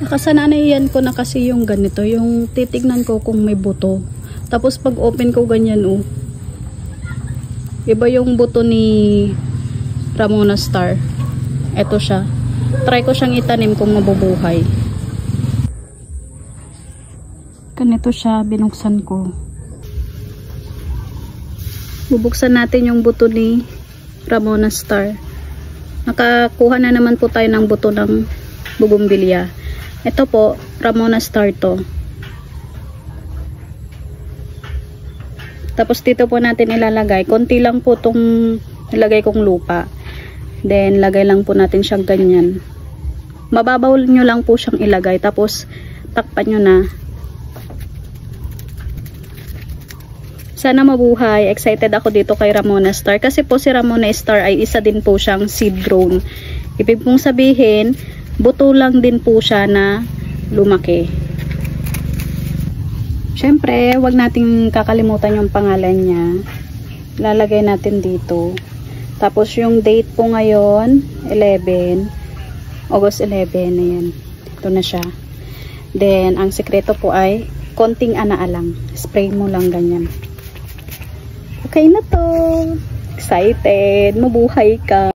Nakasanayan ko na kasi yung ganito, yung titignan ko kung may buto. Tapos pag open ko ganyan, oh. Iba yung buto ni Ramona Star. Ito siya. Try ko siyang itanim kung mabubuhay. Ganito siya, binuksan ko. Bubuksan natin yung buto ni Ramona Star. Nakakuha na naman po tayo ng buto ng bougainvillea. Ito po, Ramona Star to. Tapos dito po natin ilalagay. Konti lang po itong nilagay kong lupa. Then, lagay lang po natin siyang ganyan. Mababaw nyo lang po siyang ilagay. Tapos, takpan nyo na. Sana mabuhay. Excited ako dito kay Ramona Star. Kasi po si Ramona Star ay isa din po siyang seed drone. Ibig pong sabihin, buto lang din po siya na lumaki. Siyempre, wag nating kakalimutan yung pangalan niya. Lalagay natin dito. Tapos yung date po ngayon, 11. August 11. Ayan. Ito na siya. Then, ang sekreto po ay konting anaa lang. Spray mo lang ganyan. Okay na to. Excited. Mabuhay ka.